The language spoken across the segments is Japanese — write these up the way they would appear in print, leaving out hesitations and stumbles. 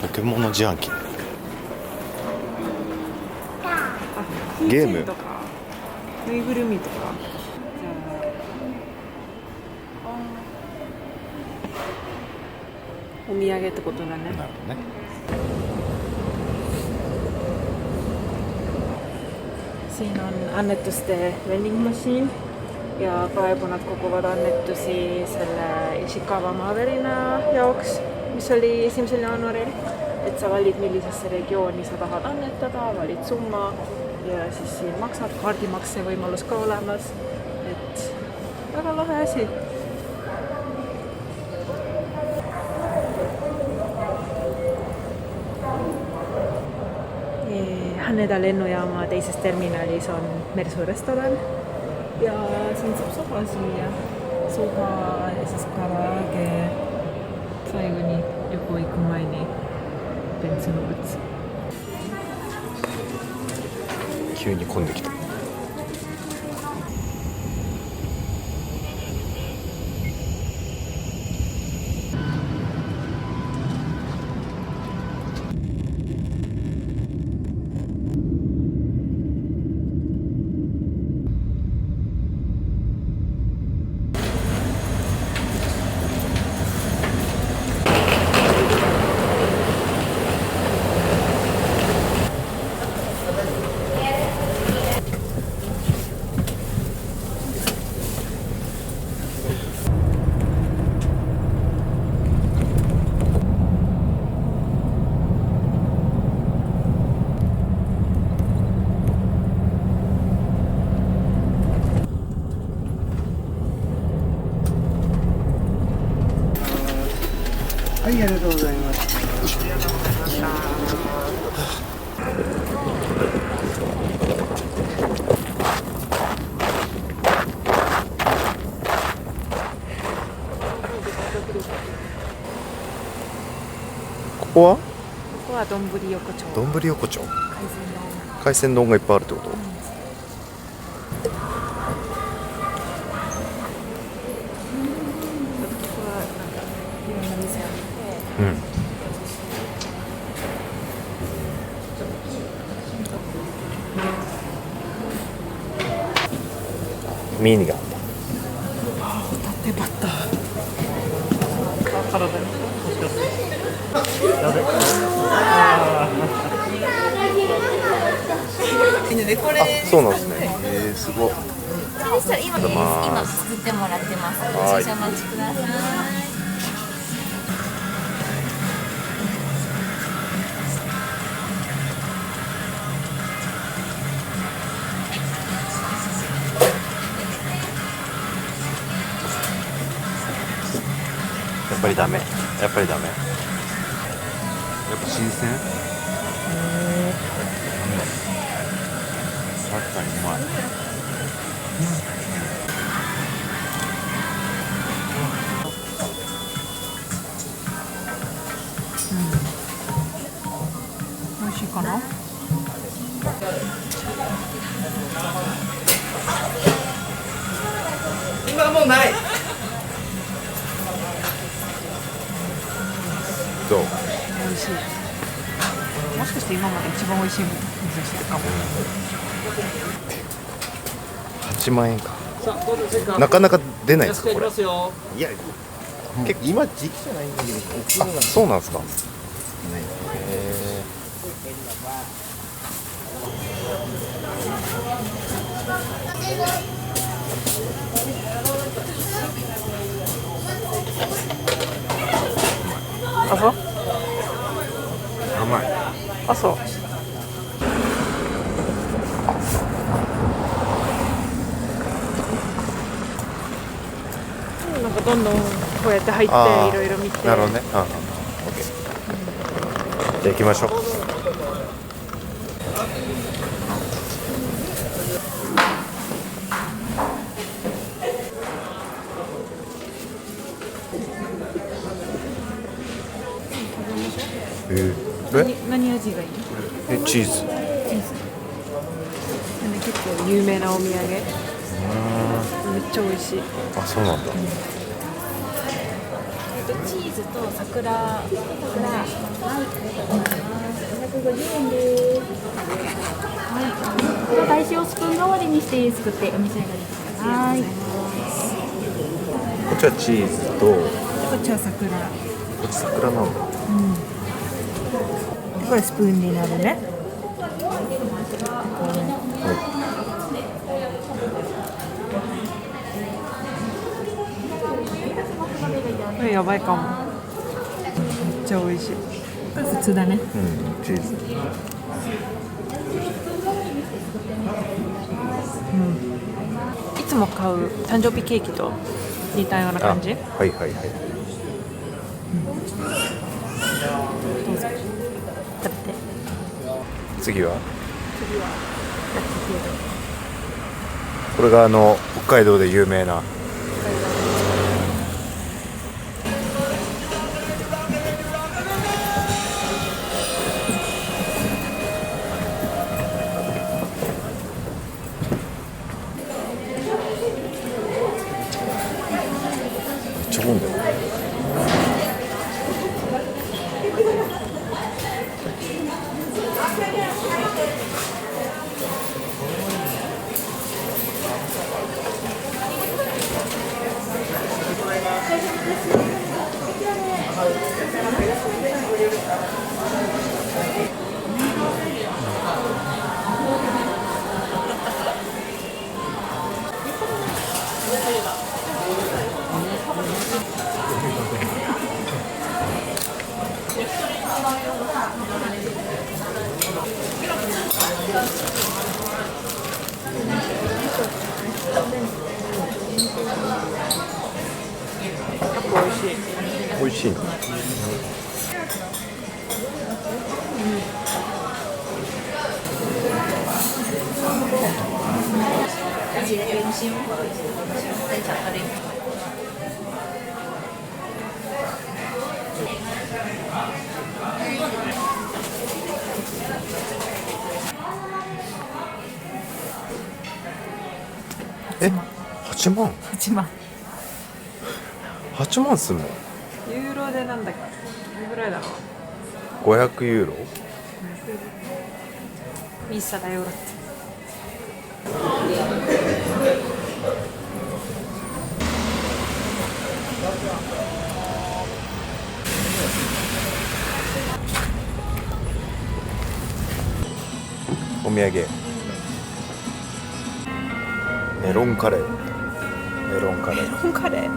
ポケモンの自販機。ゲームとかぬいぐるみとか。じゃあお土産ってことだね。なるほどね。Siin on annettu sitten vending machine ja praegu nad koguvad annetusi selle Ishikawa Maverina jaoks, mis oli 1. jaanuaril. Et sa valid, millisesse regiooni sa tahad annetada, valid summa ja siis siin maksad, kaardimakse võimalus ka olemas. Et väga lahe asi. Haneda lennujaama teises terminalis on mersurestoran ja siin saab soba süüa. Soba ja siis karaage. 最後に旅行行く前に別の物。急に混んできた。はい、ありがとうございます。ここは？ここはどんぶり横丁。どんぶり横丁。海鮮丼。海鮮丼がいっぱいあるってこと？うん。ミニがあった。ホタテバター。体に。あ、そうなんですね。すごい。そしたら今作ってもらってます。少々お待ちください。やっぱりダメ。やっぱりダメ。やっぱ新鮮。確かにうまい。美味しいかな？今はもうない。どう？美味しい。もしかして今まで一番美味しい味噌汁かも。8万円か。なかなか出ないですかこれ。いや、結構今時期じゃないんだけど、あ、そうなんですか。あ、そう？甘い。あ、そう。なんかどんどんこうやって入っていろいろ見て。なるほどね。オッケー。じゃあ行きましょう。何味がいい？チーズ。チーズ。結構有名なお土産。めっちゃ美味しい。あ、そうなんだ。チーズと桜。はい、550円です。はい。大塩をスプーン代わりにしてすくってお召し上がりください。こっちはチーズと、ここっちは桜。っち桜なんだ。これスプーンになるね。これやばいかも。めっちゃ美味しい。これ普通だね。うん、チーズ。いつも買う誕生日ケーキと似たような感じ。はいはいはい。どうぞ。食べて。次はこれが北海道で有名なめっちゃ混んでる。美味しいの。8万8万。 8万すんの。ユーロでなんだっけ。どれぐらいだろう。500ユーロ。ミッサだよって。お土産メロンカレー。メロンカレー。メロンカレー。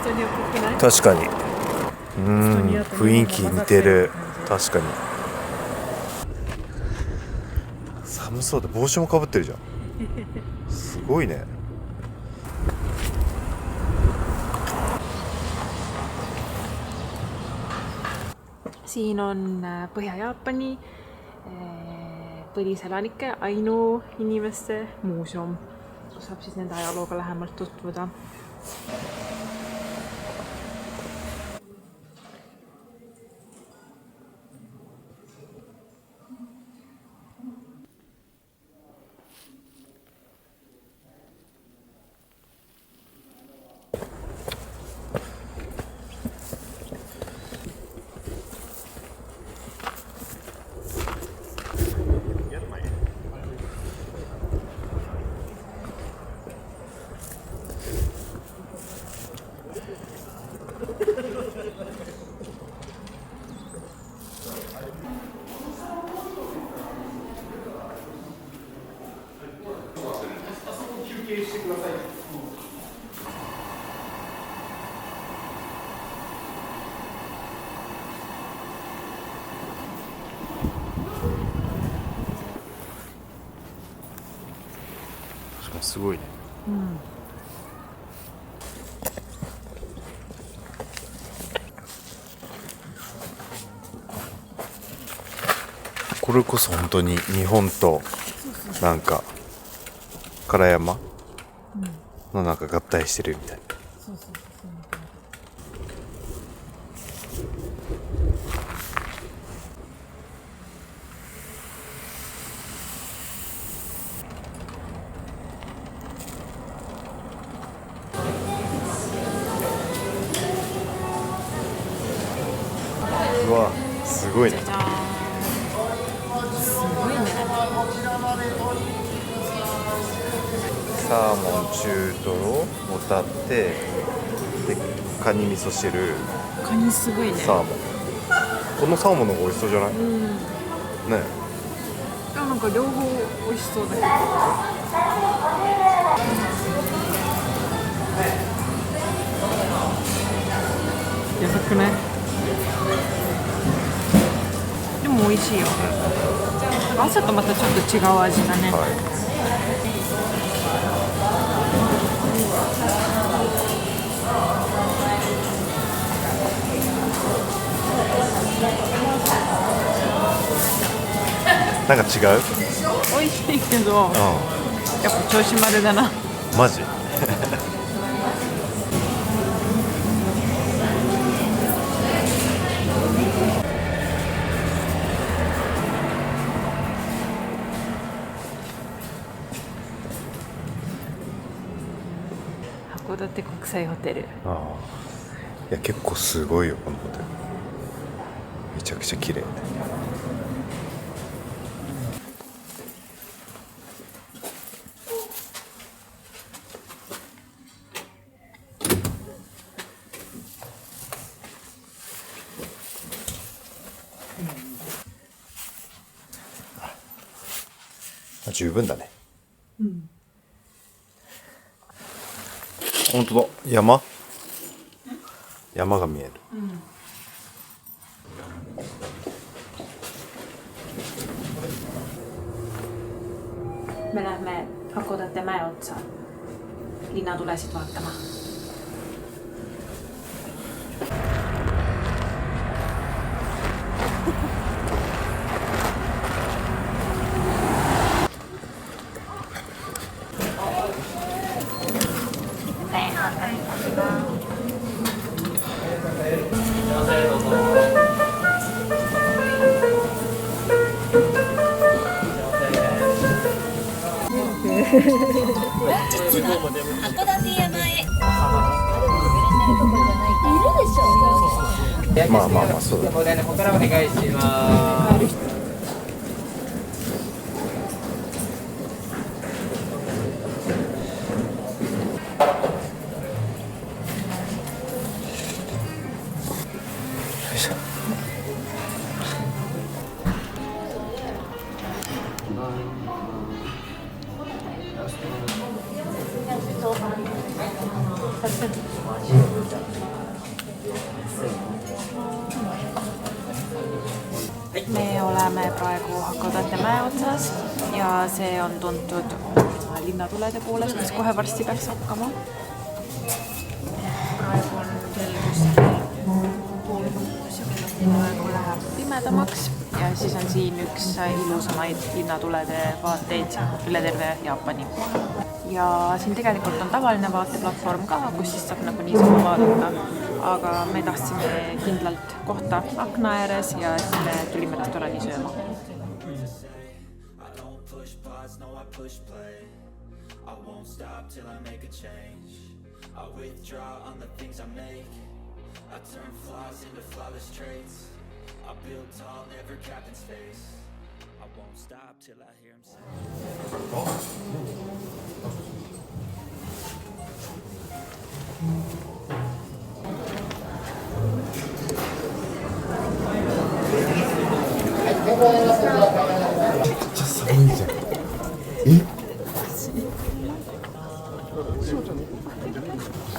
人によくない？確かに。雰囲気似てる。確かに。寒そうで帽子もかぶってるじゃん。すごいね。Siin on Põhja-Jaapani põliselanike Ainu inimeste muuseum, kus saab siis nende ajalooga lähemalt tutvuda.すごいね。これこそ本当に日本となんか唐山のなんか合体してるみたいな。うわ、すごいね。じゃじゃーん。すごいね。サーモン中トロホタテでカニ味噌汁、カニすごいね。サーモン。このサーモンの方が美味しそうじゃない？ね。でもなんか両方美味しそうだけど。やばくない？でも美味しいよ。朝とまたちょっと違う味だね。はい。なんか違う？美味しいけど、やっぱ調子丸だな。マジ？函館国際ホテル。ああ。いや結構すごいよこのホテル。めちゃくちゃ綺麗。十分だね。本当だ、山が見える。Me lähdemme Hakodate mäeotsaan. Linnaa tulee sit vaihtamaan.まあまあまあそうだ。ここからお願いします。Me oleme praegu Hakodate mäeotsas ja see on tuntud linnatulede poolest, mis kohe varsti peaks hakkama. Praegu on kell praegu läheb pimedamaks ja siis on siin üks ilusamaid linnatulede vaateid üle terve Jaapani. Ja siin tegelikult on tavaline vaateplatvorm ka, kus siis saab nagu niisama vaadata, aga me tahtsime kindlalt kohta akna ääres ja siis me tulime restorani sööma.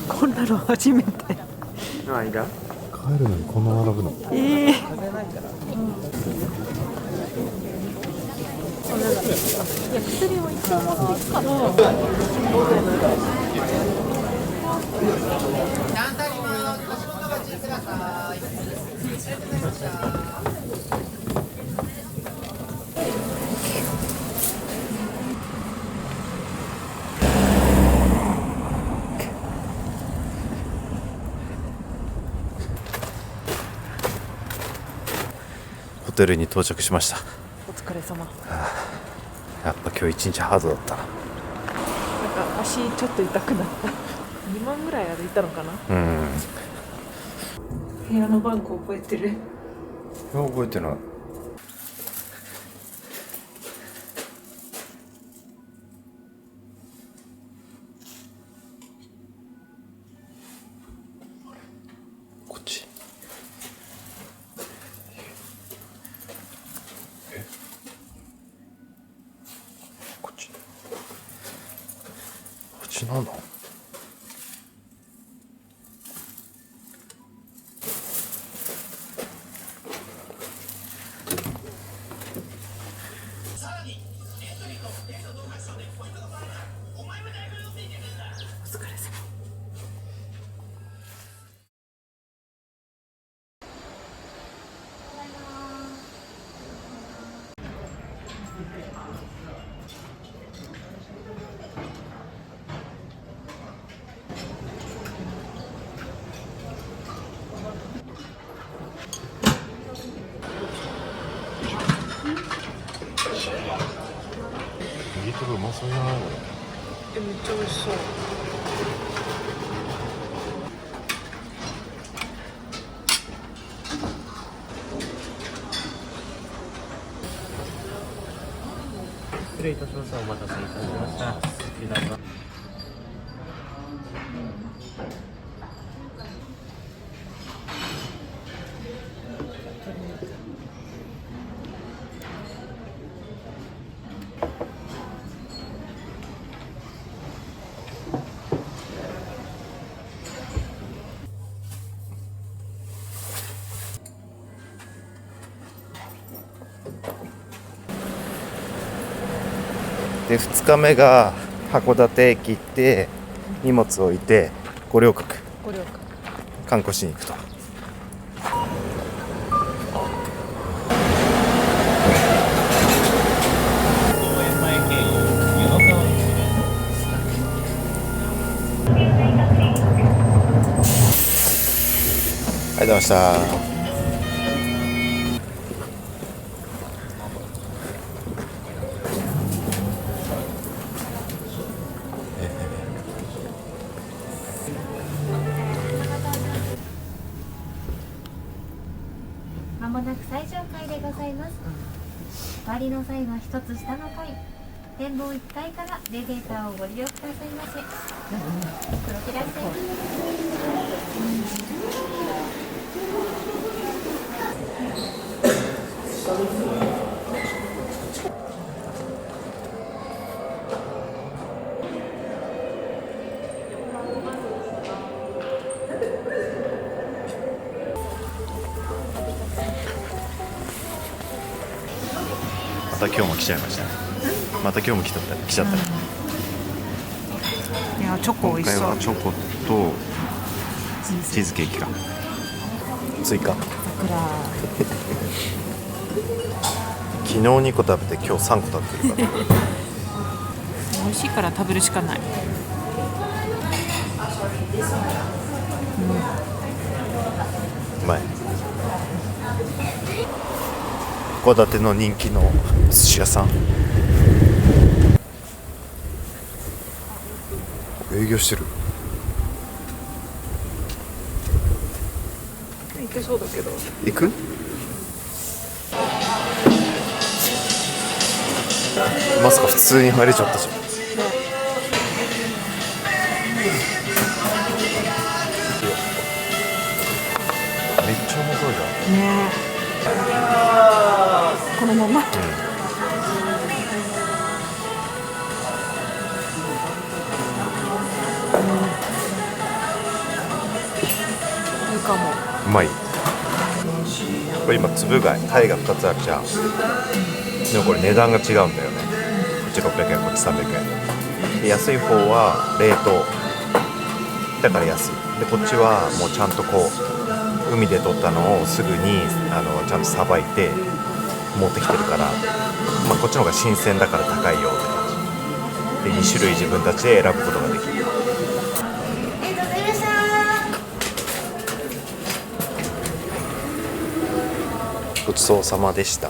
こんなの初めて。帰るのにこんな並ぶの？薬を一応持っていくかな。テルに到着しました。お疲れ様。やっぱ今日一日ハードだったな。なんか足ちょっと痛くなった。2万ぐらい歩いたのかな。部屋の番号覚えてる？覚えてない。こっち。こっち。こっちなんだ。お疲れ様。ネギトロうまそうじゃないこれ。めっちゃ美味しそう。失礼いたしました。お待たせいたしました。皆さん。で2日目が函館駅行って荷物を置いて五稜郭ご了解。観光しに行くと。ありがとうございました。まもなく最上階でございます。お帰りの際は一つ下の階、展望1階からエレベーターをご利用くださいませ。いらっしゃいませ。また今日も来ちゃいましたね。また今日も来ちゃったね。いやチョコ美味しそう。今回はチョコとチーズケーキが追加。昨日2個食べて今日3個食べてるから美味しいから食べるしかない。うまい。函館の人気の寿司屋さん営業してる。いけそうだけど。行く？まさか普通に入れちゃったじゃん。めっちゃうまそうじゃん。ねえ。このまま。いいかも。うまい。これ今粒貝、貝が2つあるじゃん。でもこれ値段が違うんだよね。こっち600円、こっち300円。で安い方は冷凍だから安い。でこっちはもうちゃんとこう海で取ったのをすぐにちゃんとさばいて持ってきてるから、まあ、こっちの方が新鮮だから高いよって感じで、2種類自分たちで選ぶことができる。ごちそうさまでした。